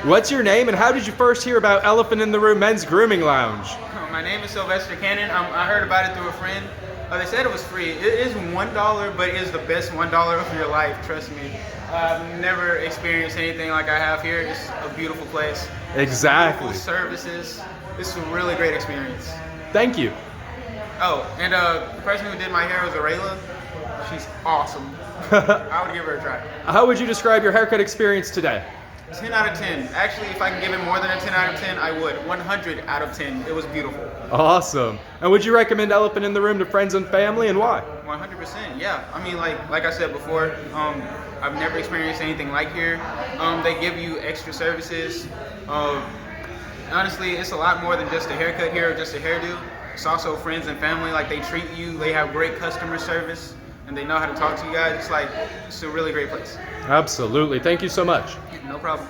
What's your name and how did you first hear about Elephant in the Room Men's Grooming Lounge? My name is Sylvester Cannon. I heard about it through a friend. They said it was free. It is $1, but it is the best $1 of your life. Trust me. I've never experienced anything like I have here. It's a beautiful place. Exactly. Beautiful services. It's a really great experience. Thank you. Oh, and the person who did my hair was Arayla. She's awesome. I would give her a try. How would you describe your haircut experience today? 10 out of 10. Actually, if I can give it more than a 10 out of 10, I would. 100 out of 10. It was beautiful. Awesome. And would you recommend Elephant in the Room to friends and family, and why? 100%. Yeah. I mean, like I said before, I've never experienced anything like here. They give you extra services. Honestly, it's a lot more than just a haircut here or just a hairdo. It's also friends and family. Like, they treat you. They have great customer service, and they know how to talk to you guys. It's a really great place. Absolutely. Thank you so much. No problem.